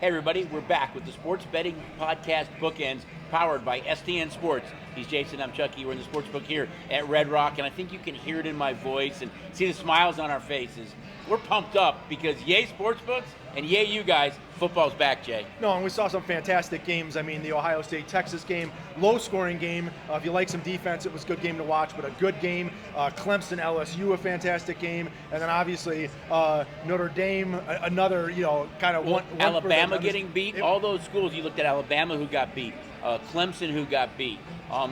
Hey everybody, we're back with the Sports Betting Podcast Bookends, powered by STN Sports. He's Jason, I'm Chucky. We're in the Sportsbook here at Red Rock, and I think you can hear it in my voice and see the smiles on our faces. We're pumped up because yay Sportsbooks, and yay you guys, football's back, Jay. No, and we saw some fantastic games. I mean, the Ohio State-Texas game, low-scoring game. If you like some defense, it was a good game to watch, but a good game. Clemson-LSU, a fantastic game. And then obviously Notre Dame, another, kind of one. Alabama getting beat. All those schools, you looked at Alabama who got beat, Clemson who got beat.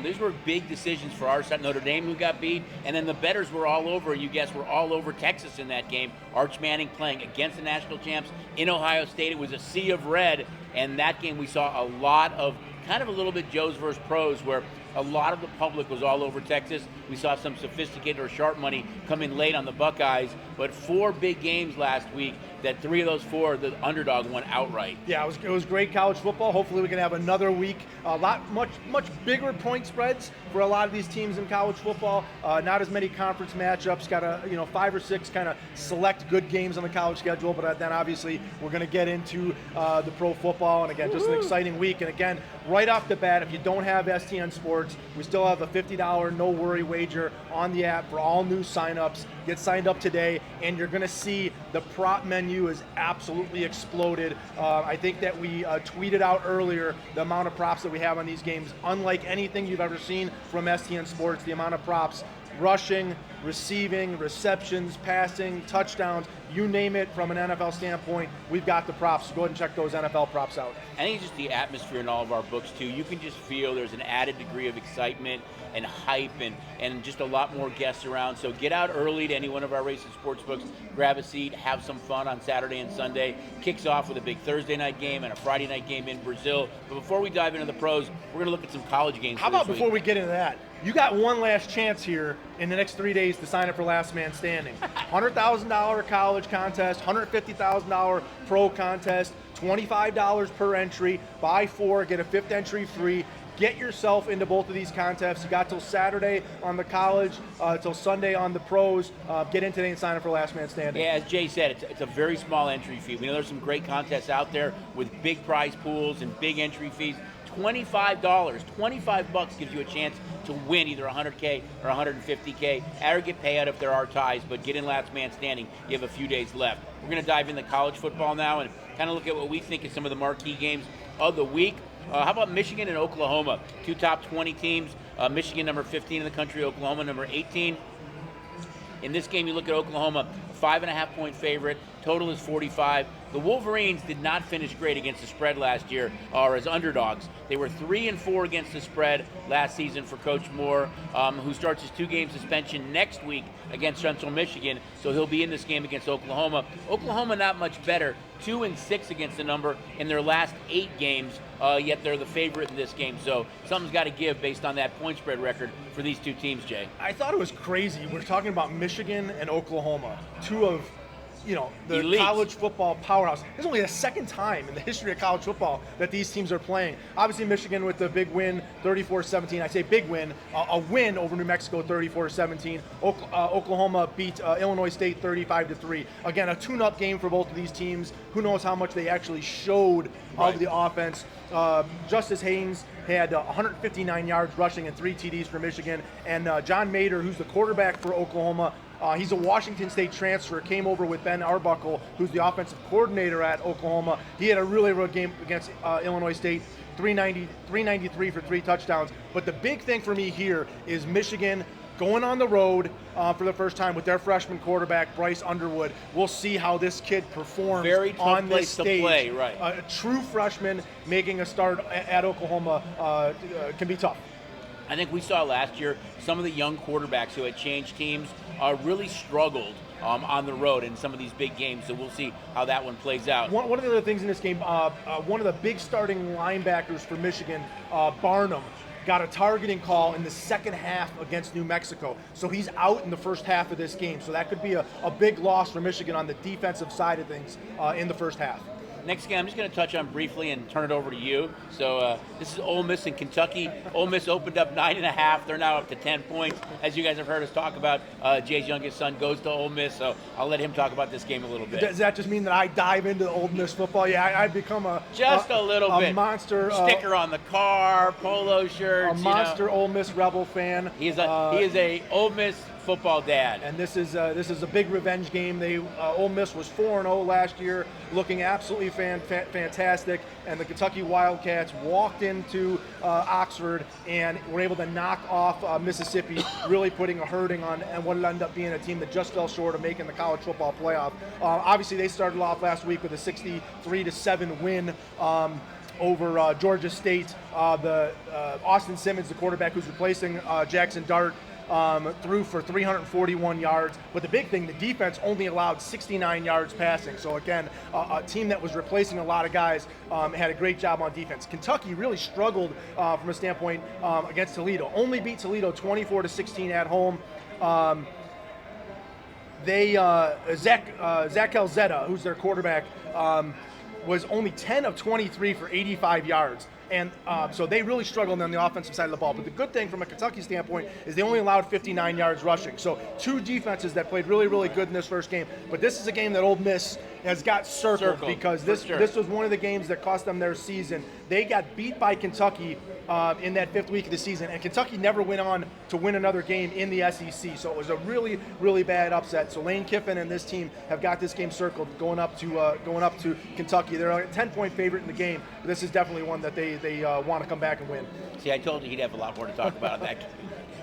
These were big decisions for our side. Notre Dame who got beat, and then the bettors were all over, you guess, were all over Texas in that game. Arch Manning playing against the national champs in Ohio State. It was a sea of red, and that game we saw a lot of kind of a little bit Joe's versus pros, where a lot of the public was all over Texas. We saw some sophisticated or sharp money come in late on the Buckeyes, but 4 big games last week that 3 of those 4, the underdog won outright. Yeah, it was great college football. Hopefully we can have another week. Much bigger point spreads for a lot of these teams in college football. Not as many conference matchups. Got 5 or 6 kind of select good games on the college schedule, but then obviously we're going to get into the pro football, and again, just an exciting week. And again, right off the bat, if you don't have STN Sports, we still have a $50 no worry wager on the app for all new signups. Get signed up today, and you're going to see the prop menu is absolutely exploded. I think that we tweeted out earlier the amount of props that we have on these games, unlike anything you've ever seen from STN Sports. The amount of props, rushing, receiving, receptions, passing, touchdowns, you name it. From an NFL standpoint, we've got the props. So go ahead and check those NFL props out. I think it's just the atmosphere in all of our books too. You can just feel there's an added degree of excitement and hype and just a lot more guests around. So get out early to any one of our racing sports books, grab a seat, have some fun on Saturday and Sunday. Kicks off with a big Thursday night game and a Friday night game in Brazil. But before we dive into the pros, we're going to look at some college games. How about before we get into that, you got one last chance here in the next 3 days to sign up for Last Man Standing. $100,000 college contest, $150,000 pro contest, $25 per entry. Buy 4, get a 5th entry free. Get yourself into both of these contests. You got till Saturday on the college, till Sunday on the pros. Get in today and sign up for Last Man Standing. Yeah, as Jay said, it's a very small entry fee. We know there's some great contests out there with big prize pools and big entry fees. $25, $25 gives you a chance to win either 100K or 150K. Aggregate payout if there are ties, but get in Last Man Standing. You have a few days left. We're going to dive into college football now and kind of look at what we think is some of the marquee games of the week. How about Michigan and Oklahoma? 2 top 20 teams. Michigan number 15 in the country, Oklahoma number 18. In this game, you look at Oklahoma, 5.5-point favorite. Total is 45. The Wolverines did not finish great against the spread last year, or as underdogs. They were 3-4 against the spread last season for Coach Moore, who starts his 2-game suspension next week against Central Michigan. So he'll be in this game against Oklahoma. Oklahoma not much better, 2-6 against the number in their last 8 games. Yet they're the favorite in this game. So something's got to give based on that point spread record for these two teams, Jay. I thought it was crazy. We're talking about Michigan and Oklahoma, 2 of the Elites. College football powerhouse. It's only the second time in the history of college football that these teams are playing. Obviously, Michigan with the big win, 34-17. I say big win, a win over New Mexico, 34-17. Oklahoma beat Illinois State 35-3. Again, a tune-up game for both of these teams. Who knows how much they actually showed of the offense. Justice Haynes had 159 yards rushing and 3 TDs for Michigan. And John Mader, who's the quarterback for Oklahoma, he's a Washington State transfer, came over with Ben Arbuckle, who's the offensive coordinator at Oklahoma. He had a really good game against Illinois State, 393 for 3 touchdowns. But the big thing for me here is Michigan going on the road for the first time with their freshman quarterback, Bryce Underwood. We'll see how this kid performs Very tough on place this stage. to play, right. A true freshman making a start at Oklahoma can be tough. I think we saw last year some of the young quarterbacks who had changed teams really struggled on the road in some of these big games. So we'll see how that one plays out. One of the other things in this game, one of the big starting linebackers for Michigan, Barnum, got a targeting call in the second half against New Mexico. So he's out in the first half of this game. So that could be a big loss for Michigan on the defensive side of things in the first half. Next game, I'm just going to touch on briefly and turn it over to you. So this is Ole Miss and Kentucky. Ole Miss opened up 9.5. They're now up to 10 points. As you guys have heard us talk about, Jay's youngest son goes to Ole Miss, so I'll let him talk about this game a little bit. Does that just mean that I dive into Ole Miss football? Yeah, I've become a little bit monster sticker on the car, polo shirts. A monster Ole Miss Rebel fan. He is a Ole Miss football dad. And this is a big revenge game. Ole Miss was 4-0 last year, looking absolutely fantastic. And the Kentucky Wildcats walked into Oxford and were able to knock off Mississippi, really putting a hurting on and what ended up being a team that just fell short of making the college football playoff. Obviously, they started off last week with a 63-7 win over Georgia State. Austin Simmons, the quarterback who's replacing Jackson Dart, threw for 341 yards. But the big thing, the defense only allowed 69 yards passing. So again, a team that was replacing a lot of guys had a great job on defense. Kentucky really struggled from a standpoint against Toledo. Only beat Toledo 24-16 at home. Zach Calzetta, who's their quarterback, was only 10 of 23 for 85 yards. And so they really struggled on the offensive side of the ball. But the good thing from a Kentucky standpoint is they only allowed 59 yards rushing. So two defenses that played really, really good in this first game. But this is a game that Ole Miss has got circled because this was one of the games that cost them their season. They got beat by Kentucky in that fifth week of the season, and Kentucky never went on to win another game in the SEC. So it was a really, really bad upset. So Lane Kiffin and this team have got this game circled, going up to Kentucky. They're a 10-point favorite in the game, but this is definitely one that they want to come back and win. See, I told you he'd have a lot more to talk about on that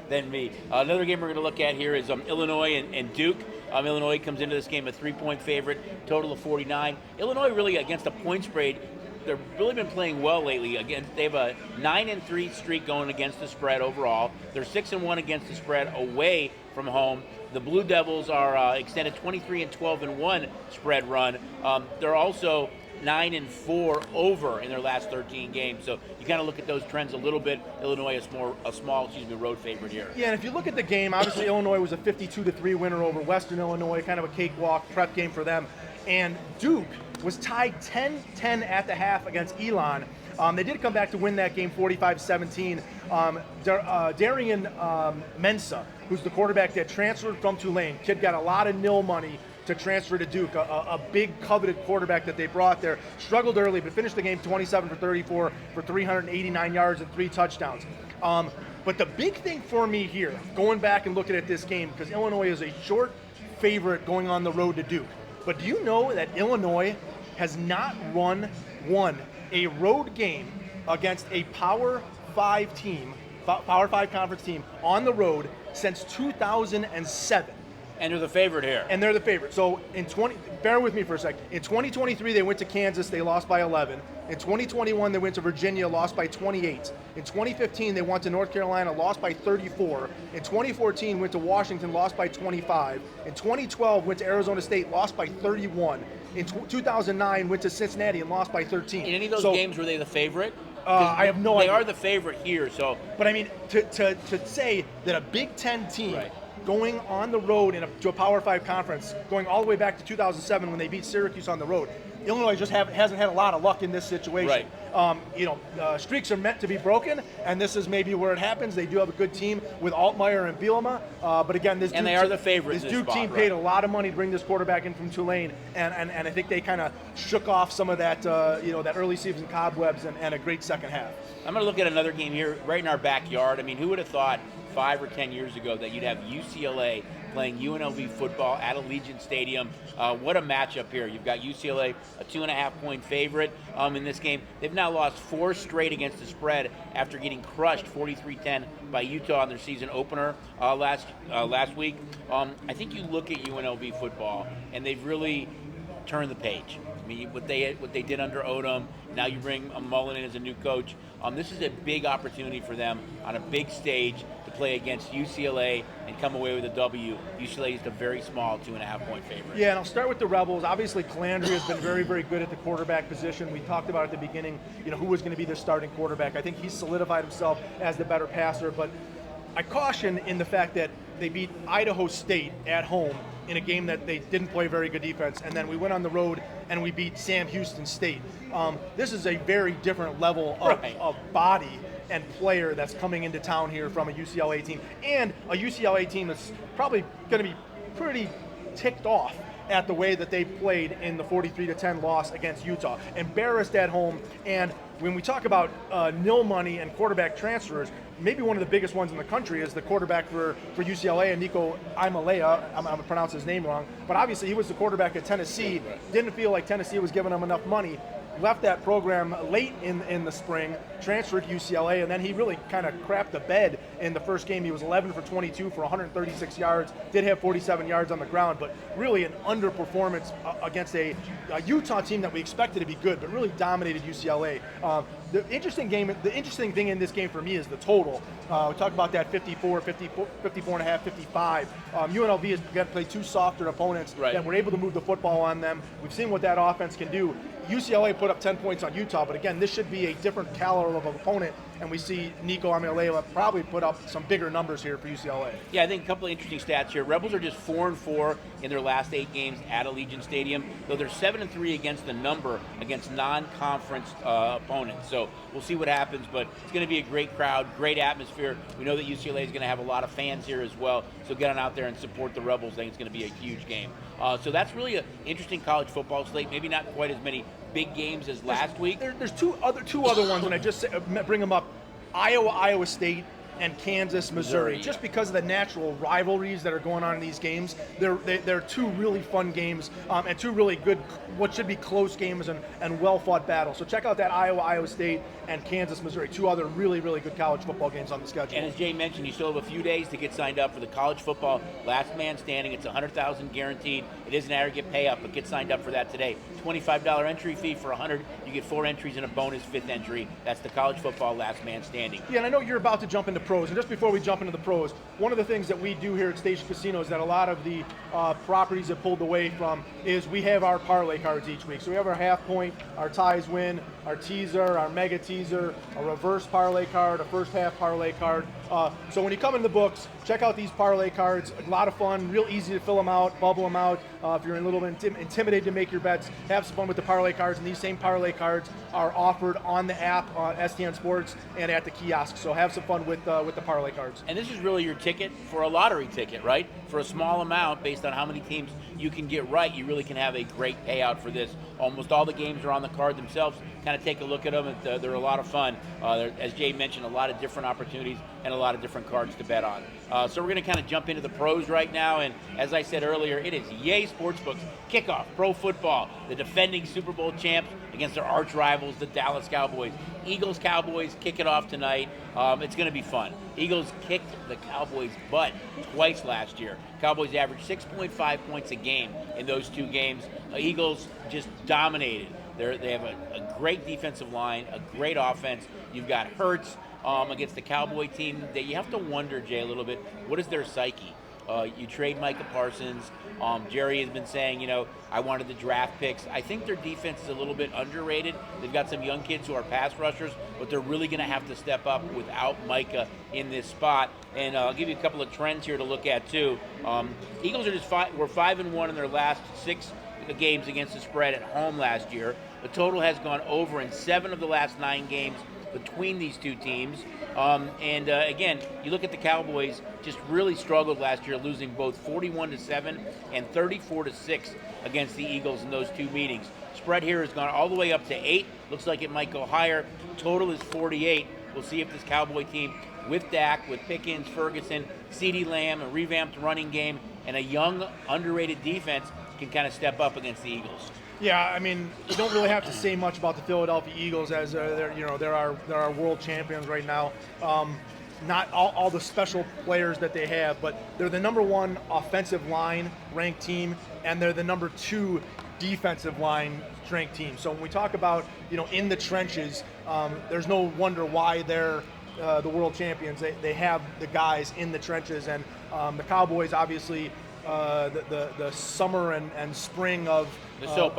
than me. Another game we're going to look at here is Illinois and Duke. Illinois comes into this game a 3-point favorite, total of 49. Illinois really against a point spread. They've really been playing well lately. Again, they have a 9-3 streak going against the spread overall. They're 6-1 against the spread away from home. The Blue Devils are extended 23-12-1 spread run. They're also 9-4 over in their last 13 games. So you kind of look at those trends a little bit. Illinois is a small road favorite here. Yeah, and if you look at the game, obviously Illinois was a 52-3 winner over Western Illinois, kind of a cakewalk prep game for them. And Duke was tied 10-10 at the half against Elon. They did come back to win that game 45-17. Darian Mensah, who's the quarterback that transferred from Tulane, kid got a lot of nil money to transfer to Duke, a big coveted quarterback that they brought there. Struggled early, but finished the game 27 for 34 for 389 yards and 3 touchdowns. But the big thing for me here, going back and looking at this game, because Illinois is a short favorite going on the road to Duke. But do you know that Illinois has not won a road game against a Power 5 team, Power 5 conference team on the road since 2007? And they're the favorite here. And they're the favorite. So bear with me for a second. In 2023, they went to Kansas, they lost by 11. In 2021, they went to Virginia, lost by 28. In 2015, they went to North Carolina, lost by 34. In 2014, went to Washington, lost by 25. In 2012, went to Arizona State, lost by 31. In 2009, went to Cincinnati and lost by 13. In any of those games, were they the favorite? I have no idea. They are the favorite here, so. But I mean, to say that a Big Ten team going on the road to a Power 5 conference, going all the way back to 2007 when they beat Syracuse on the road, Illinois just hasn't had a lot of luck in this situation. Right. Streaks are meant to be broken, and this is maybe where it happens. They do have a good team with Altmaier and Bielema, but again, this Duke team paid a lot of money to bring this quarterback in from Tulane, and I think they kind of shook off some of that that early season cobwebs and a great second half. I'm going to look at another game here right in our backyard. I mean, who would have thought 5 or 10 years ago that you'd have UCLA playing UNLV football at Allegiant Stadium? What a matchup here. You've got UCLA, a 2.5-point favorite in this game. They've now lost 4 straight against the spread after getting crushed 43-10 by Utah in their season opener last week. I think you look at UNLV football, and they've really turned the page. I mean, what they did under Odom, now you bring Mullen in as a new coach. This is a big opportunity for them on a big stage to play against UCLA and come away with a W. UCLA is a very small 2.5-point favorite. Yeah, and I'll start with the Rebels. Obviously, Calandria has been very, very good at the quarterback position. We talked about at the beginning, who was going to be the starting quarterback. I think he's solidified himself as the better passer, but I caution in the fact that they beat Idaho State at home, in a game that they didn't play very good defense, and then we went on the road and we beat Sam Houston State. This is a very different level of body and player that's coming into town here from a UCLA team, and a UCLA team that's probably going to be pretty ticked off at the way that they played in the 43-10 loss against Utah. Embarrassed at home, and when we talk about nil money and quarterback transfers, maybe one of the biggest ones in the country is the quarterback for UCLA, and Nico Imalea. I'm going to pronounce his name wrong, but obviously he was the quarterback at Tennessee. Didn't feel like Tennessee was giving him enough money. Left that program late in the spring, transferred to UCLA, and then he really kind of crapped the bed in the first game. He was 11 for 22 for 136 yards, did have 47 yards on the ground, but really an underperformance against a Utah team that we expected to be good, but really dominated UCLA. The interesting thing in this game for me is the total. We talked about that 54 and a half, 55. UNLV has got to play two softer opponents that were able to move the football on them. We've seen what that offense can do. UCLA put up 10 points on Utah, but again, this should be a different caliber of opponent, and we see Nico Imalea probably put up some bigger numbers here for UCLA. Yeah, I think a couple of interesting stats here. Rebels are just 4-4 in their last 8 games at Allegiant Stadium, though they're 7-3 against the number against non-conference opponents. So we'll see what happens, but it's going to be a great crowd, great atmosphere. We know that UCLA is going to have a lot of fans here as well, so get on out there and support the Rebels. I think it's going to be a huge game. So that's really an interesting college football slate. Maybe not quite as many big games as last week. There's two other ones, and I just bring them up: Iowa State and Kansas, Missouri. Just because of the natural rivalries that are going on in these games, they're two really fun games and two really good, what should be close games and well-fought battles. So check out that Iowa State and Kansas, Missouri, two other really, really good college football games on the schedule. And as Jay mentioned, you still have a few days to get signed up for the college football last man standing. It's $100,000 guaranteed. It is an aggregate payout, but get signed up for that today. $25 entry fee for $100. You get 4 entries and a bonus 5th entry. That's the college football last man standing. Yeah, and I know you're about to jump into pros, and just before we jump into the pros, one of the things that we do here at Station Casinos that a lot of the properties have pulled away from is we have our parlay cards each week. So we have our half point, our ties win, our teaser, our mega teaser, a reverse parlay card, a first half parlay card. So when you come in the books, check out these parlay cards. A lot of fun, real easy to fill them out, bubble them out. If you're a little bit intimidated to make your bets, have some fun with the parlay cards. And these same parlay cards are offered on the app, STN Sports, and at the kiosk. So have some fun with the parlay cards. And this is really your ticket for a lottery ticket, right? For a small amount, based on how many teams you can get right, you really can have a great payout for this. Almost all the games are on the card themselves. Kind of take a look at them. They're a lot of fun. As Jay mentioned, a lot of different opportunities and a lot of different cards to bet on. So we're going to kind of jump into the pros right now. And as I said earlier, it is Yay Sportsbooks kickoff pro football. The defending Super Bowl champs against their arch rivals, the Dallas Cowboys. Eagles-Cowboys kick it off tonight. It's going to be fun. Eagles kicked the Cowboys' butt twice last year. Cowboys averaged 6.5 points a game in those 2 games. Eagles just dominated. They have a great defensive line, a great offense. You've got Hurts against the Cowboy team that you have to wonder, Jay, a little bit, what is their psyche? You trade Micah Parsons. Jerry has been saying, I wanted the draft picks. I think their defense is a little bit underrated. They've got some young kids who are pass rushers, but they're really going to have to step up without Micah in this spot. And I'll give you a couple of trends here to look at, too. Eagles were 5-1 in their last 6 games against the spread at home last year. The total has gone over in 7 of the last 9 games between these two teams. Again, you look at the Cowboys, just really struggled last year, losing both 41-7 and 34-6 against the Eagles in those 2 meetings. Spread here has gone all the way up to 8. Looks like it might go higher. Total is 48. We'll see if this Cowboy team, with Dak, with Pickens, Ferguson, CeeDee Lamb, a revamped running game, and a young, underrated defense, can kind of step up against the Eagles. Yeah, I mean, you don't really have to say much about the Philadelphia Eagles as they're our world champions right now. Not all the special players that they have, but they're the number 1 offensive line ranked team, and they're the number 2 defensive line ranked team. So when we talk about in the trenches, there's no wonder why they're the world champions. They have the guys in the trenches, and the Cowboys obviously. The summer and spring of the soap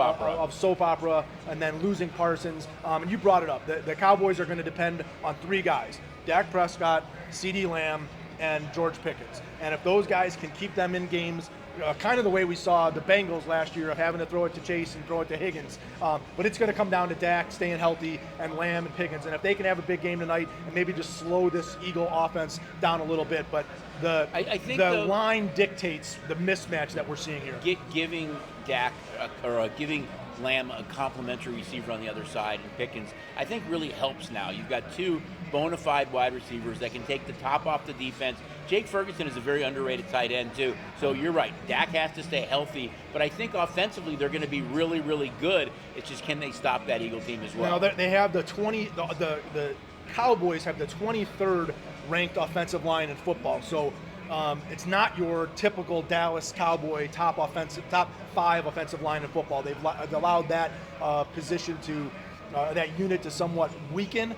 opera, and then losing Parsons. And you brought it up. The Cowboys are going to depend on 3 guys: Dak Prescott, CeeDee Lamb, and George Pickens. And if those guys can keep them in games, kind of the way we saw the Bengals last year of having to throw it to Chase and throw it to Higgins. But it's going to come down to Dak staying healthy and Lamb and Pickens. And if they can have a big game tonight and maybe just slow this Eagle offense down a little bit, but I think the line dictates the mismatch that we're seeing here. Giving Dak giving Lamb a complimentary receiver on the other side and Pickens, I think really helps now. You've got two bona fide wide receivers that can take the top off the defense. Jake Ferguson is a very underrated tight end too. So you're right, Dak has to stay healthy, but I think offensively they're going to be really, really good. It's just, can they stop that Eagle team as well? Now they have the Cowboys have the 23rd ranked offensive line in football. So it's not your typical Dallas Cowboy top 5 offensive line in football. They've allowed that position to that unit to somewhat weaken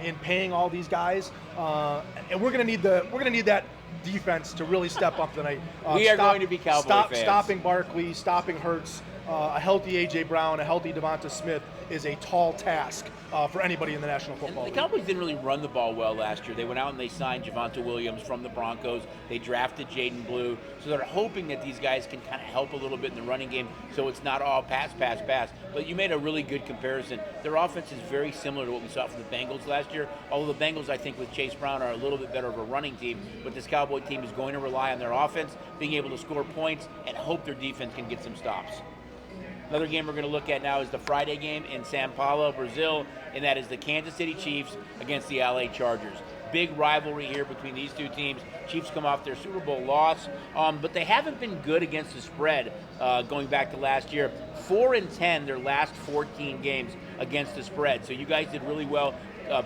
in paying all these guys, and we're going to need that defense to really step up tonight. We are going to be Cowboy fans. Stopping Barkley, stopping Hurts, a healthy A.J. Brown, a healthy Devonta Smith is a tall task for anybody in the National Football League. The Cowboys didn't really run the ball well last year. They went out and they signed Javonte Williams from the Broncos. They drafted Jaden Blue. So they're hoping that these guys can kind of help a little bit in the running game so it's not all pass. But you made a really good comparison. Their offense is very similar to what we saw from the Bengals last year, although the Bengals, I think, with Chase Brown are a little bit better of a running team. But this Cowboy team is going to rely on their offense, being able to score points, and hope their defense can get some stops. Another game we're going to look at now is the Friday game in São Paulo, Brazil, and that is the Kansas City Chiefs against the LA Chargers. Big rivalry here between these two teams. Chiefs come off their Super Bowl loss, but they haven't been good against the spread going back to last year. 4-10 their last 14 games against the spread. So you guys did really well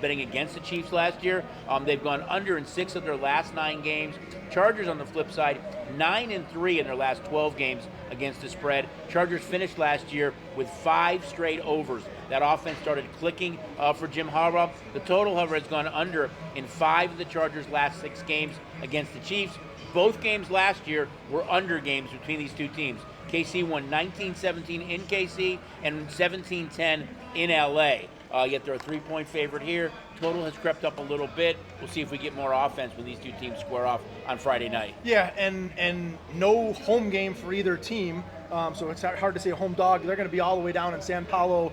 betting against the Chiefs last year. They've gone under in 6 of their last 9 games. Chargers, on the flip side, 9-3 in their last 12 games against the spread. Chargers finished last year with 5 straight overs. That offense started clicking for Jim Harbaugh. The total, however, has gone under in 5 of the Chargers' last 6 games against the Chiefs. Both games last year were under games between these two teams. KC won 19-17 in KC and 17-10 in LA. Yet they're a 3-point favorite here. Total has crept up a little bit. We'll see if we get more offense when these two teams square off on Friday night. Yeah, and no home game for either team. So it's hard to say a home dog. They're going to be all the way down in São Paulo,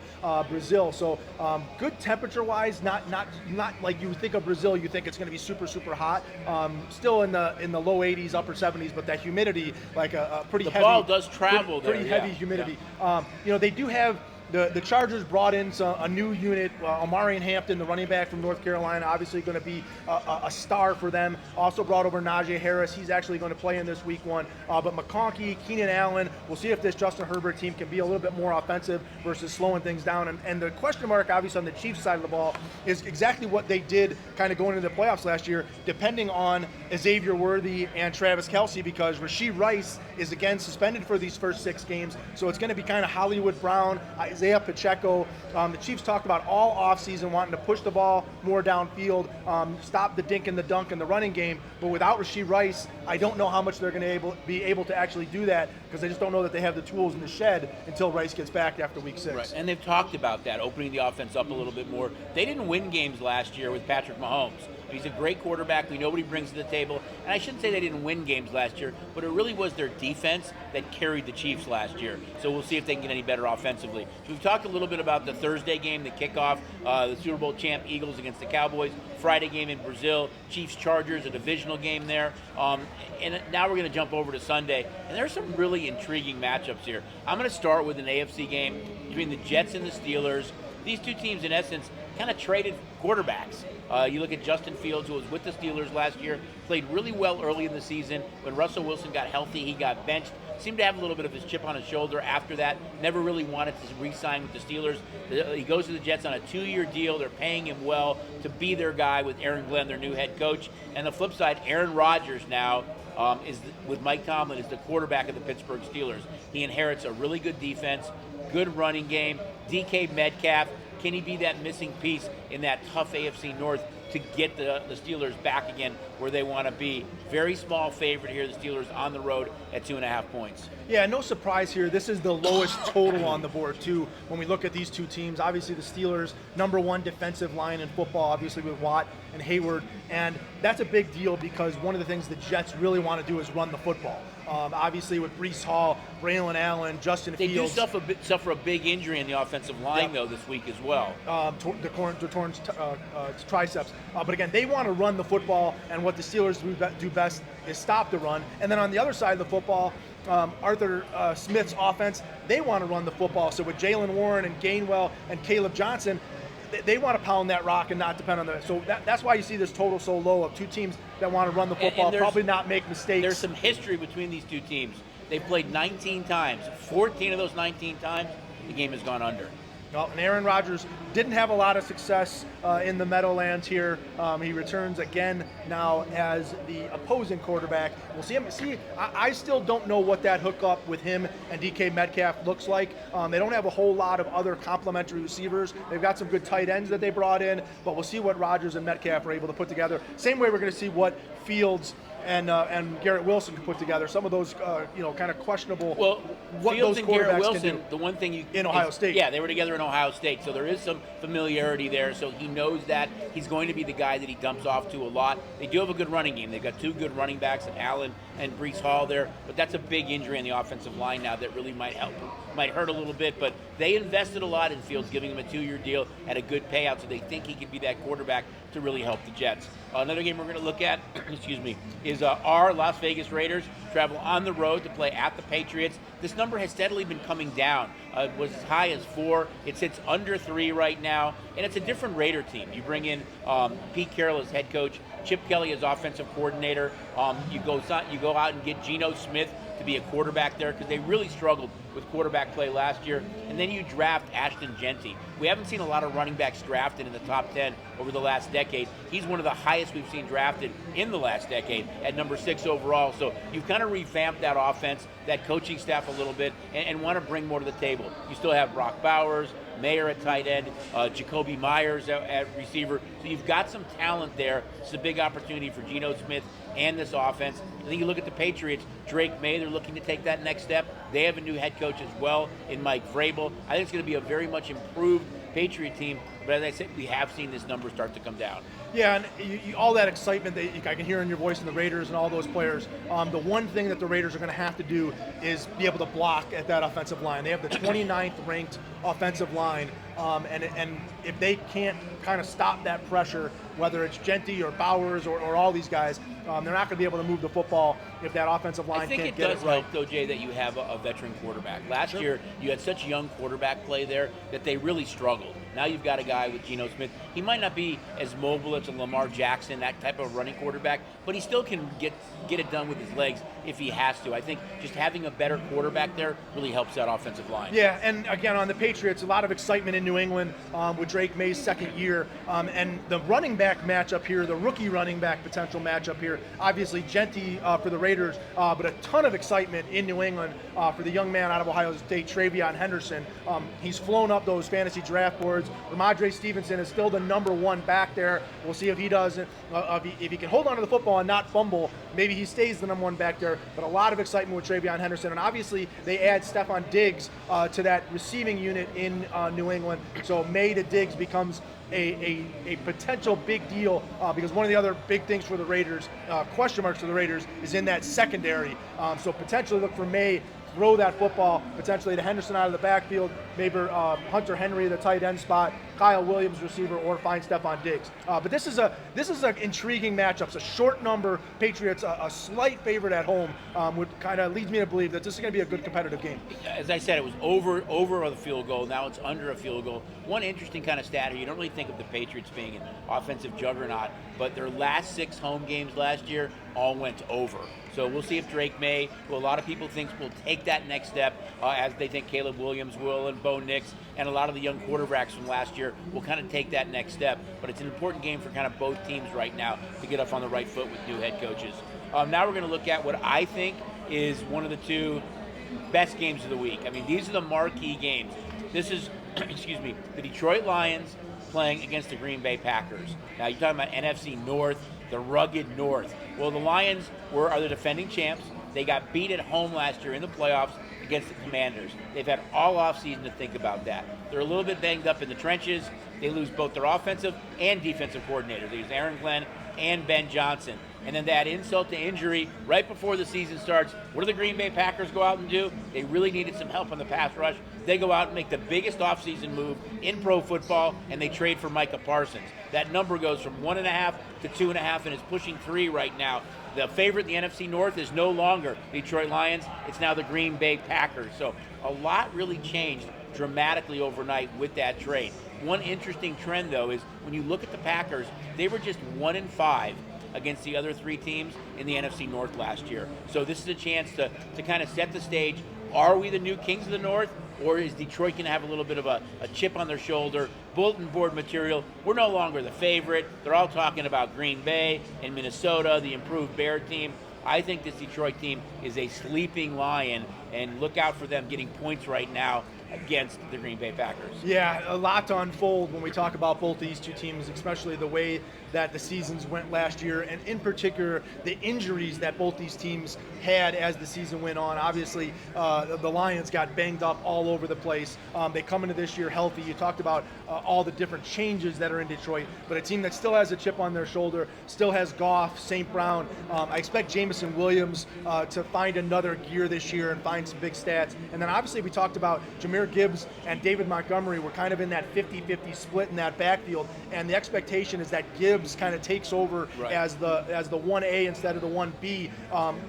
Brazil. So good temperature-wise, not like you think of Brazil. You think it's going to be super, super hot. Still in the low 80s, upper 70s, but that humidity, like a pretty heavy. The ball does travel pretty there. Heavy humidity. Yeah. They do have. The Chargers brought in a new unit. Omarion Hampton, the running back from North Carolina, obviously going to be a star for them. Also brought over Najee Harris. He's actually going to play in this week 1. But McConkey, Keenan Allen, we'll see if this Justin Herbert team can be a little bit more offensive versus slowing things down. And the question mark, obviously, on the Chiefs side of the ball is exactly what they did kind of going into the playoffs last year, depending on Xavier Worthy and Travis Kelce, because Rashee Rice is again suspended for these first 6 games. So it's going to be kind of Hollywood Brown, Isaiah Pacheco. The Chiefs talked about all offseason wanting to push the ball more downfield, stop the dink and the dunk in the running game. But without Rashee Rice, I don't know how much they're going to be able to actually do that, because I just don't know that they have the tools in the shed until Rice gets back after week 6. Right, and they've talked about that, opening the offense up a little bit more. They didn't win games last year with Patrick Mahomes. He's a great quarterback. We know what he brings to the table. And I shouldn't say they didn't win games last year, but it really was their defense that carried the Chiefs last year. So we'll see if they can get any better offensively. So we've talked a little bit about the Thursday game, the kickoff, the Super Bowl champ Eagles against the Cowboys. Friday game in Brazil, Chiefs-Chargers, a divisional game there. And now we're going to jump over to Sunday. And there's some really intriguing matchups here. I'm going to start with an AFC game between the Jets and the Steelers. These two teams, in essence, kind of traded quarterbacks. You look at Justin Fields, who was with the Steelers last year, played really well early in the season. When Russell Wilson got healthy, he got benched. Seemed to have a little bit of his chip on his shoulder after that. Never really wanted to re-sign with the Steelers. He goes to the Jets on a 2-year deal. They're paying him well to be their guy with Aaron Glenn, their new head coach. And the flip side, Aaron Rodgers now with Mike Tomlin is the quarterback of the Pittsburgh Steelers. He inherits a really good defense, good running game. DK Metcalf, can he be that missing piece in that tough AFC North to get the Steelers back again where they want to be. Very small favorite here, the Steelers on the road at 2.5 points. Yeah, no surprise here. This is the lowest total on the board, too, when we look at these two teams. Obviously, the Steelers, #1 defensive line in football, obviously with Watt and Hayward. And that's a big deal because one of the things the Jets really want to do is run the football. Obviously, with Breece Hall, Braylon Allen, Justin Fields. They do suffer a big injury in the offensive line, though, this week as well. The torn triceps. But again, they want to run the football, and what the Steelers do best is stop the run. And then on the other side of the football, Arthur Smith's offense, they want to run the football. So with Jalen Warren and Gainwell and Caleb Johnson, they want to pound that rock and not depend on that. So that's why you see this total so low of two teams that want to run the football, probably not make mistakes. There's some history between these two teams. They've played 19 times. 14 of those 19 times, the game has gone under. Well, and Aaron Rodgers didn't have a lot of success in the Meadowlands here. He returns again now as the opposing quarterback. We'll see him. I still don't know what that hookup with him and DK Metcalf looks like. They don't have a whole lot of other complementary receivers. They've got some good tight ends that they brought in, but we'll see what Rodgers and Metcalf are able to put together. Same way we're going to see what Fields and Garrett Wilson can put together. Some of those, kind of questionable. Well, what Fields those and Garrett quarterbacks Wilson, can do the one thing in Ohio State. Yeah, they were together in Ohio State, so there is some familiarity there. So he knows that he's going to be the guy that he dumps off to a lot. They do have a good running game. They've got two good running backs, in Allen and Breece Hall there, but that's a big injury in the offensive line now that really might hurt a little bit. But they invested a lot in Fields, giving him a 2-year deal at a good payout, so they think he could be that quarterback to really help the Jets. Another game we're going to look at, is our Las Vegas Raiders travel on the road to play at the Patriots. This number has steadily been coming down. It was as high as 4. It sits under 3 right now, and it's a different Raider team. You bring in Pete Carroll as head coach, Chip Kelly as offensive coordinator. You go out and get Geno Smith to be a quarterback there because they really struggled with quarterback play last year. And then you draft Ashton Genty. We haven't seen a lot of running backs drafted in the top 10 over the last decade. He's one of the highest we've seen drafted in the last decade at number 6 overall. So you've kind of revamped that offense, that coaching staff a little bit, and want to bring more to the table. You still have Brock Bowers, Mayer at tight end, Jacoby Myers at receiver. So you've got some talent there. It's a big opportunity for Geno Smith and this offense. I think you look at the Patriots, Drake May, they're looking to take that next step. They have a new head coach as well in Mike Vrabel. I think it's going to be a very much improved Patriot team, but as I said, we have seen this number start to come down. Yeah, and all that excitement that I can hear in your voice and the Raiders and all those players, the one thing that the Raiders are going to have to do is be able to block at that offensive line. They have the 29th ranked offensive line, and if they can't kind of stop that pressure, whether it's Genty or Bowers or all these guys, they're not going to be able to move the football if that offensive line can't get it right. I think it does help, though, Jay, that you have a veteran quarterback. Last year, you had such young quarterback play there that they really struggled. Now you've got a guy with Geno Smith. He might not be as mobile as a Lamar Jackson, that type of running quarterback, but he still can get it done with his legs if he has to. I think just having a better quarterback there really helps that offensive line. Yeah, and again, on the Patriots, a lot of excitement in New England with Drake May's second year. And the running back matchup here, the rookie running back potential matchup here, obviously Genty for the Raiders, but a ton of excitement in New England for the young man out of Ohio State, Travion Henderson. He's flown up those fantasy draft boards. Ramondre Stevenson is still the #1 back there. We'll see if he does. If he can hold on to the football and not fumble, maybe he stays the #1 back there. But a lot of excitement with Travion Henderson. And obviously, they add Stephon Diggs to that receiving unit in New England. So May to Diggs becomes a potential big deal because one of the other big things for the Raiders, question marks for the Raiders, is in that secondary. So potentially look for May, throw that football potentially to Henderson out of the backfield, maybe Hunter Henry, the tight end spot, Kyle Williams, receiver, or find Stephon Diggs. But this is an intriguing matchup. It's a short number. Patriots a slight favorite at home, would kind of leads me to believe that this is going to be a good competitive game. As I said, it was over a field goal. Now it's under a field goal. One interesting kind of stat here, you don't really think of the Patriots being an offensive juggernaut, but their last 6 home games last year all went over. So we'll see if Drake May, who a lot of people think will take that next step, as they think Caleb Williams will, and Bo Nix, and a lot of the young quarterbacks from last year will kind of take that next step. But it's an important game for kind of both teams right now to get off on the right foot with new head coaches. Now we're going to look at what I think is one of the 2 best games of the week. I mean, these are the marquee games. This is, the Detroit Lions playing against the Green Bay Packers. Now, you're talking about NFC North, the rugged North. Well, the Lions are the defending champs. They got beat at home last year in the playoffs against the Commanders. They've had all offseason to think about that. They're a little bit banged up in the trenches. They lose both their offensive and defensive coordinators. They lose Aaron Glenn and Ben Johnson. And then to add insult to injury, right before the season starts, what do the Green Bay Packers go out and do? They really needed some help on the pass rush. They go out and make the biggest offseason move in pro football, and they trade for Micah Parsons. That number goes from 1.5 to 2.5 and is pushing 3 right now. The favorite in the NFC North is no longer the Detroit Lions. It's now the Green Bay Packers. So a lot really changed dramatically overnight with that trade. One interesting trend, though, is when you look at the Packers, they were just 1-5 against the other 3 teams in the NFC North last year. So this is a chance to kind of set the stage. Are we the new kings of the North, or is Detroit going to have a little bit of a chip on their shoulder? Bulletin board material, we're no longer the favorite. They're all talking about Green Bay and Minnesota, the improved Bear team. I think this Detroit team is a sleeping lion, and look out for them getting points right now against the Green Bay Packers. Yeah, a lot to unfold when we talk about both these two teams, especially the way that the seasons went last year, and in particular, the injuries that both these teams had as the season went on. Obviously, the Lions got banged up all over the place. They come into this year healthy. You talked about all the different changes that are in Detroit, but a team that still has a chip on their shoulder, still has Goff, St. Brown. I expect Jameson Williams to find another gear this year and find some big stats. And then obviously we talked about Jahmyr Gibbs and David Montgomery were kind of in that 50-50 split in that backfield, and the expectation is that Gibbs kind of takes over as the 1A instead of the 1B,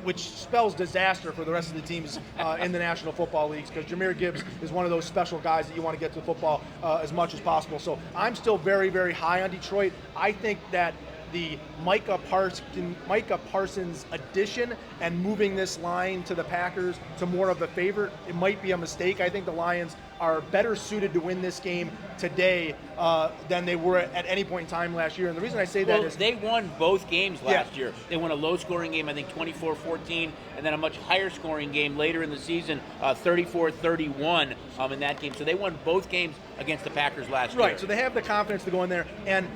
which spells disaster for the rest of the teams in the National Football Leagues, because Jahmyr Gibbs is one of those special guys that you want to get to football as much as possible. So I'm still very, very high on Detroit. I think that the Micah Parsons addition and moving this line to the Packers to more of the favorite, it might be a mistake. I think the Lions are better suited to win this game today than they were at any point in time last year. And the reason I say that is they won both games last year. They won a low-scoring game, I think 24-14, and then a much higher-scoring game later in the season, 34-31 in that game. So they won both games against the Packers last year. Right, so they have the confidence to go in there. And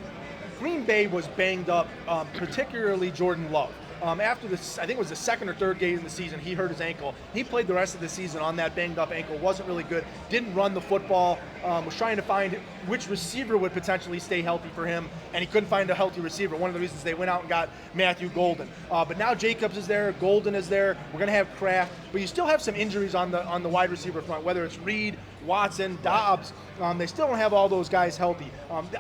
Green Bay was banged up, particularly Jordan Love. After this, I think it was the second or third game of the season, he hurt his ankle. He played the rest of the season on that banged up ankle, wasn't really good, didn't run the football, was trying to find which receiver would potentially stay healthy for him, and he couldn't find a healthy receiver. One of the reasons they went out and got Matthew Golden. But now Jacobs is there, Golden is there, we're going to have Kraft, but you still have some injuries on the wide receiver front, whether it's Reed, Watson, Dobbs. They still don't have all those guys healthy.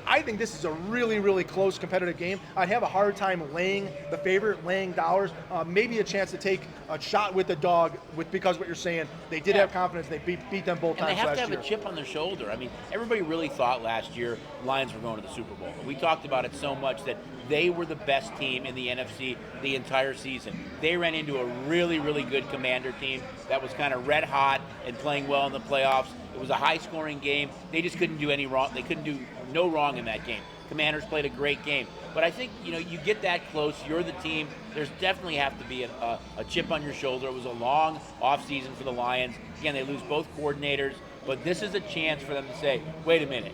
I think this is a really, really close competitive game. I'd have a hard time laying the favorite, laying dollars. Maybe a chance to take a shot with the dog because what you're saying, they did have confidence. They beat them both times last year. And they have to have a chip on their shoulder. I mean, everybody really thought last year Lions were going to the Super Bowl. We talked about it so much that they were the best team in the NFC the entire season. They ran into a really, really good Commander team that was kind of red hot and playing well in the playoffs. It was a high-scoring game. They just couldn't do any wrong. They couldn't do no wrong in that game. Commanders played a great game. But I think, you get that close, you're the team, there's definitely have to be a chip on your shoulder. It was a long offseason for the Lions. Again, they lose both coordinators, but this is a chance for them to say, wait a minute,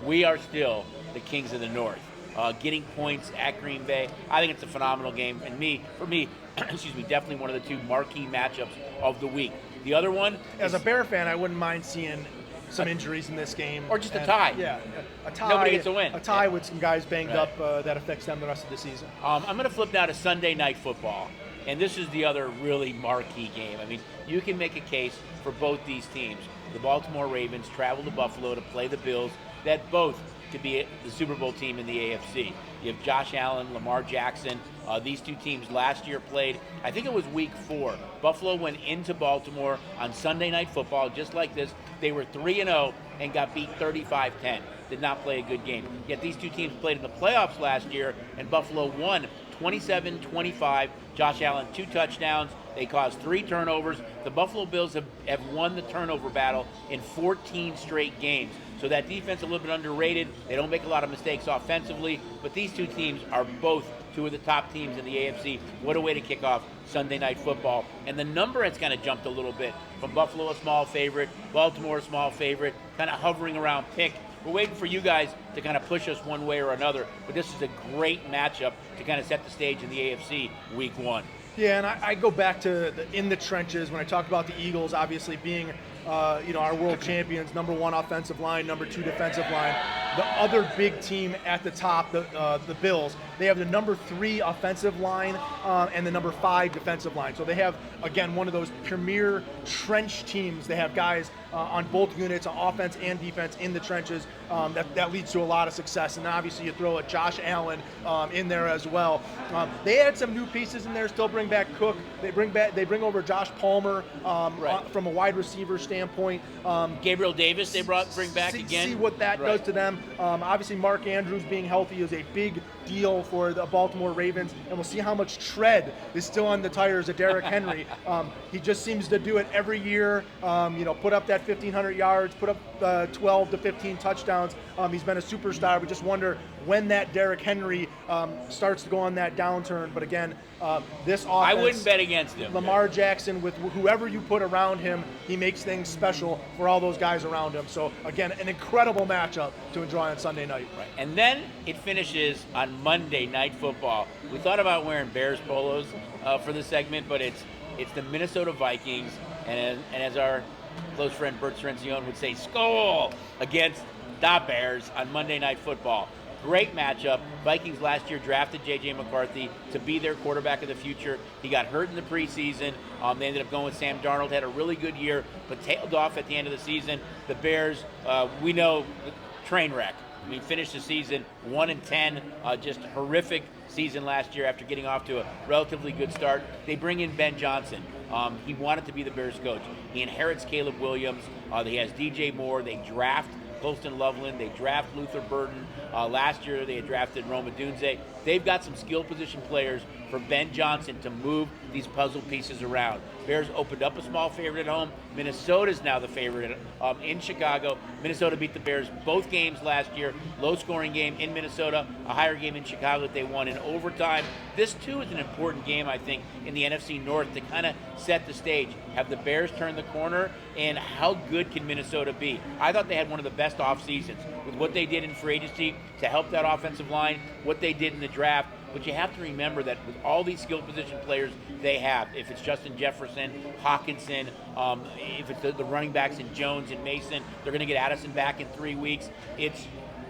we are still the kings of the North. Getting points at Green Bay, I think it's a phenomenal game. And for me, definitely one of the two marquee matchups of the week. The other one, as a Bear fan, I wouldn't mind seeing some injuries in this game. Or just a tie. Yeah, a tie. Nobody gets a win. A tie with some guys banged up that affects them the rest of the season. I'm going to flip now to Sunday Night Football. And this is the other really marquee game. I mean, you can make a case for both these teams. The Baltimore Ravens travel to Buffalo to play the Bills. That both could be the Super Bowl team in the AFC. You have Josh Allen, Lamar Jackson. These two teams last year played, I think it was week 4. Buffalo went into Baltimore on Sunday Night Football just like this. They were 3-0 and got beat 35-10. Did not play a good game. Yet these two teams played in the playoffs last year, and Buffalo won 27-25. Josh Allen, 2 touchdowns. They caused 3 turnovers. The Buffalo Bills have won the turnover battle in 14 straight games. So that defense a little bit underrated. They don't make a lot of mistakes offensively, but these two teams are both 2 of the top teams in the AFC. What a way to kick off Sunday Night Football. And the number has kind of jumped a little bit from Buffalo, a small favorite, Baltimore, a small favorite, kind of hovering around pick we're waiting for you guys to kind of push us one way or another. But this is a great matchup to kind of set the stage in the AFC Week 1. Yeah, and I go back to in the trenches when I talk about the Eagles, obviously being our world champions, number 1 offensive line, number 2 defensive line. The other big team at the top, the Bills, they have the number 3 offensive line and the number 5 defensive line. So they have, again, one of those premier trench teams. They have guys on both units, on offense and defense, in the trenches. That leads to a lot of success. And obviously you throw a Josh Allen in there as well. They add some new pieces in there, still bring back Cook. They bring over Josh Palmer from a wide receiver standpoint. Gabriel Davis bring back again. See what that does to them. Obviously Mark Andrews being healthy is a big deal for the Baltimore Ravens, and we'll see how much tread is still on the tires of Derrick Henry. He just seems to do it every year. Put up that 1,500 yards, put up 12 to 15 touchdowns. He's been a superstar. We just wonder when that Derrick Henry starts to go on that downturn. But again, this offense, I wouldn't bet against him. Lamar Jackson, with whoever you put around him, he makes things special for all those guys around him. So again, an incredible matchup to enjoy on Sunday night. Right. And then it finishes on Monday Night Football. We thought about wearing Bears polos for this segment, but it's the Minnesota Vikings, and as our close friend Bert Cerenzione would say, Skol against the Bears on Monday Night Football. Great matchup. Vikings last year drafted JJ McCarthy to be their quarterback of the future. He got hurt in the preseason. They ended up going with Sam Darnold, had a really good year, but tailed off at the end of the season. The Bears, we know, train wreck. I mean, finished the season 1-10, just horrific season last year after getting off to a relatively good start. They bring in Ben Johnson. He wanted to be the Bears coach. He inherits Caleb Williams. He has DJ Moore. They draft Colston Loveland. They draft Luther Burden. Last year they had drafted Roma Dunze. They've got some skill position players for Ben Johnson to move these puzzle pieces around. Bears opened up a small favorite at home. Minnesota's now the favorite in Chicago. Minnesota beat the Bears both games last year. Low-scoring game in Minnesota, a higher game in Chicago that they won in overtime. This, too, is an important game, I think, in the NFC North to kind of set the stage. Have the Bears turn the corner, and how good can Minnesota be? I thought they had one of the best off seasons with what they did in free agency to help that offensive line, what they did in the draft. But you have to remember that with all these skill position players they have, if it's Justin Jefferson, Hawkinson, if it's the running backs in Jones and Mason, they're going to get Addison back in 3 weeks. It's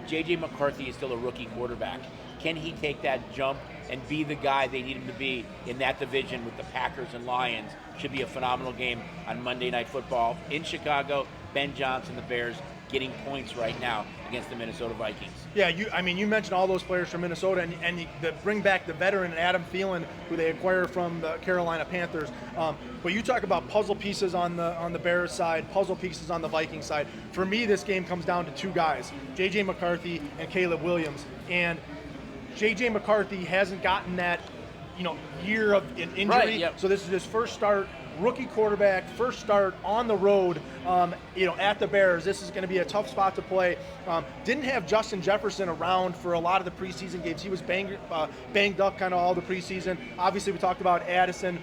JJ McCarthy is still a rookie quarterback. Can he take that jump and be the guy they need him to be in that division with the Packers and Lions? Should be a phenomenal game on Monday Night Football in Chicago. Ben Johnson, the Bears, getting points right now against the Minnesota Vikings. Yeah, you mentioned all those players from Minnesota, and you bring back the veteran Adam Thielen, who they acquired from the Carolina Panthers. But you talk about puzzle pieces on the Bears side, puzzle pieces on the Vikings side. For me, this game comes down to 2 guys, JJ McCarthy and Caleb Williams. And JJ McCarthy hasn't gotten that year of an injury, right, yep. So this is his first start. Rookie quarterback, first start on the road, at the Bears. This is going to be a tough spot to play. Didn't have Justin Jefferson around for a lot of the preseason games. He was banged up kind of all the preseason. Obviously, we talked about Addison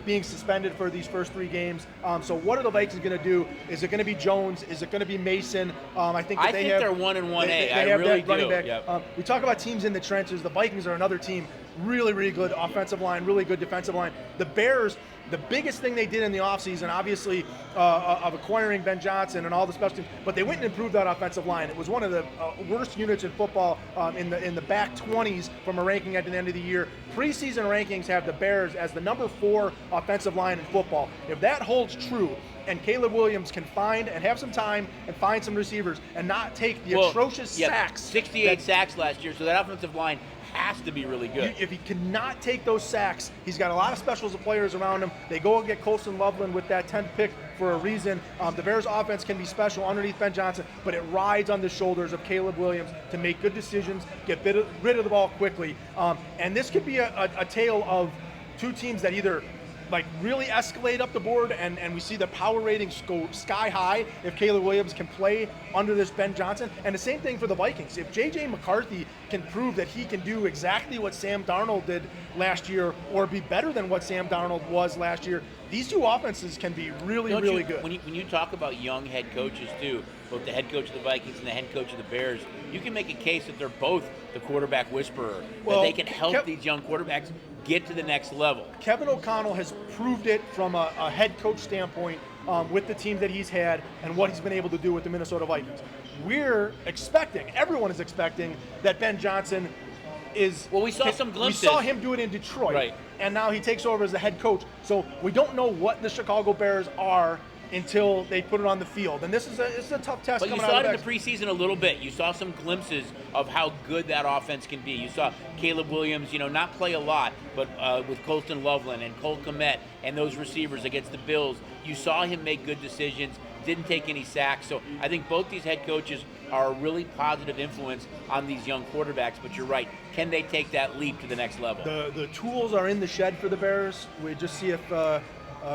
being suspended for these first 3 games. So what are the Vikings going to do? Is it going to be Jones? Is it going to be Mason? I think they're 1-1A. They I have really that running do. back. Yep. We talk about teams in the trenches. The Vikings are another team. Really, really good offensive line, really good defensive line. The Bears, the biggest thing they did in the offseason, obviously, of acquiring Ben Johnson and all the special teams, but they went and improved that offensive line. It was one of the worst units in football in the back 20s from a ranking at the end of the year. Preseason rankings have the Bears as the number 4 offensive line in football. If that holds true, and Caleb Williams can find and have some time and find some receivers and not take the atrocious sacks. 68 sacks last year, so that offensive line has to be really good. If he cannot take those sacks, he's got a lot of special players around him. They go and get Colston Loveland with that 10th pick for a reason. The Bears offense can be special underneath Ben Johnson, but it rides on the shoulders of Caleb Williams to make good decisions, get rid of the ball quickly. And this could be a tale of 2 teams that either really escalate up the board, and we see the power ratings go sky high if Caleb Williams can play under this Ben Johnson. And the same thing for the Vikings. If JJ McCarthy can prove that he can do exactly what Sam Darnold did last year, or be better than what Sam Darnold was last year, these 2 offenses can be really, really good. When you talk about young head coaches too, both the head coach of the Vikings and the head coach of the Bears, you can make a case that they're both the quarterback whisperer, that they can help these young quarterbacks get to the next level. Kevin O'Connell has proved it from a head coach standpoint with the team that he's had and what he's been able to do with the Minnesota Vikings. Everyone is expecting that Ben Johnson is. Well, we saw some glimpses. We saw him do it in Detroit, right? And now he takes over as the head coach. So we don't know what the Chicago Bears are until they put it on the field. And this is a tough test. But you saw it in the preseason a little bit. You saw some glimpses of how good that offense can be. You saw Caleb Williams, not play a lot, but with Colston Loveland and Cole Kmet and those receivers against the Bills, you saw him make good decisions, didn't take any sacks. So I think both these head coaches are a really positive influence on these young quarterbacks. But you're right. Can they take that leap to the next level? The tools are in the shed for the Bears. We just see if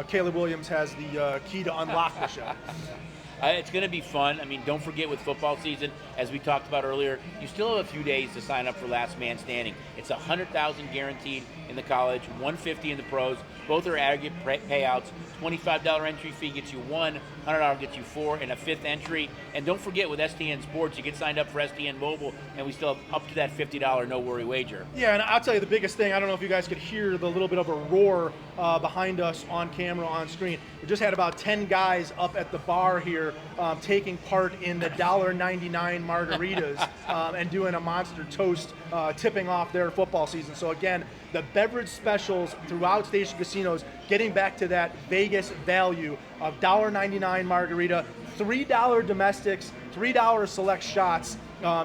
Caleb Williams has the key to unlock the shed. It's going to be fun. I mean, don't forget with football season, as we talked about earlier, you still have a few days to sign up for Last Man Standing. It's $100,000 guaranteed in the college, $150 in the pros. Both are aggregate payouts. $25 entry fee gets you one, $100 gets you four, and a fifth entry. And don't forget with STN Sports, you get signed up for STN Mobile, and we still have up to that $50 no-worry wager. Yeah, and I'll tell you the biggest thing, I don't know if you guys could hear the little bit of a roar behind us on camera, on screen. We just had about 10 guys up at the bar here taking part in the $1.99 margaritas and doing a monster toast, tipping off their football season. So again, the beverage specials throughout Station Casinos, getting back to that Vegas value of $1.99 margarita, $3 domestics, $3 select shots.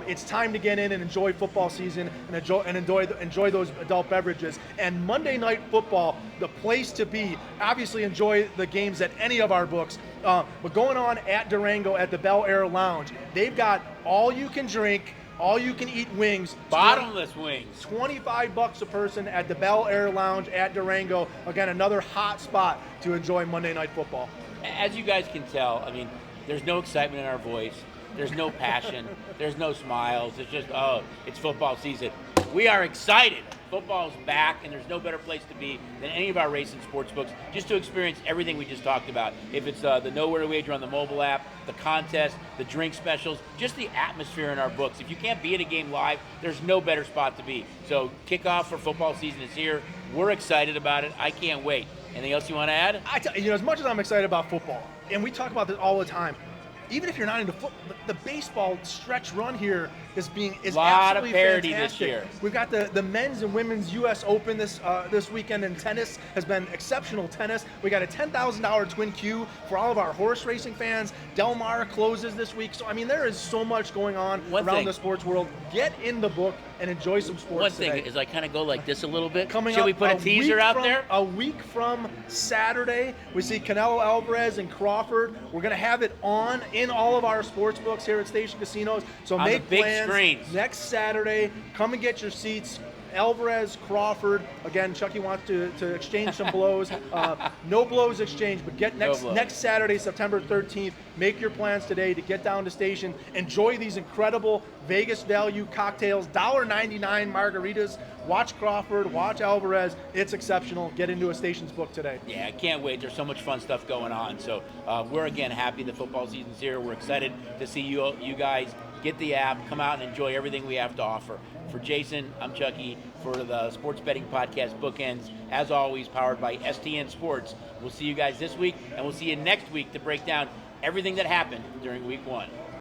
It's time to get in and enjoy football season and enjoy those adult beverages. And Monday Night Football, the place to be. Obviously, enjoy the games at any of our books. But going on at Durango at the Bel Air Lounge, they've got all you can drink, all you can eat wings. Bottomless wings. $25 a person at the Bel Air Lounge at Durango. Again, another hot spot to enjoy Monday Night Football. As you guys can tell, I mean, there's no excitement in our voice. There's no passion. There's no smiles. It's just, it's football season. We are excited. Football's back, and there's no better place to be than any of our race and sports books just to experience everything we just talked about. If it's the Nowhere to Wager on the mobile app, the contest, the drink specials, just the atmosphere in our books. If you can't be at a game live, there's no better spot to be. So kickoff for football season is here. We're excited about it. I can't wait. Anything else you want to add? As much as I'm excited about football, and we talk about this all the time, even if you're not into football, the baseball stretch run here is a lot of parity fantastic. This year. We've got the men's and women's U.S. Open this weekend, and tennis has been exceptional tennis. We got a $10,000 Twin Q for all of our horse racing fans. Del Mar closes this week. So, I mean, there is so much going on around the sports world. Get in the book and enjoy some sports One today. thing is I kind of go like this a little bit. Should we put a teaser out there? A week from Saturday, we see Canelo Alvarez and Crawford. We're going to have it in all of our sports books here at Station Casinos. So on make the big plans screens. Next Saturday. Come and get your seats. Alvarez, Crawford. Again, Chucky wants to exchange some blows. No blows exchanged, but get next Saturday, September 13th. Make your plans today to get down to Station. Enjoy these incredible Vegas value cocktails, $1.99 margaritas. Watch Crawford, watch Alvarez. It's exceptional. Get into a Station's book today. Yeah, I can't wait. There's so much fun stuff going on. So we're, again, happy the football season's here. We're excited to see you guys get the app, come out and enjoy everything we have to offer. For Jason, I'm Chucky. For the Sports Betting Podcast Bookends, as always, powered by STN Sports. We'll see you guys this week, and we'll see you next week to break down everything that happened during Week 1.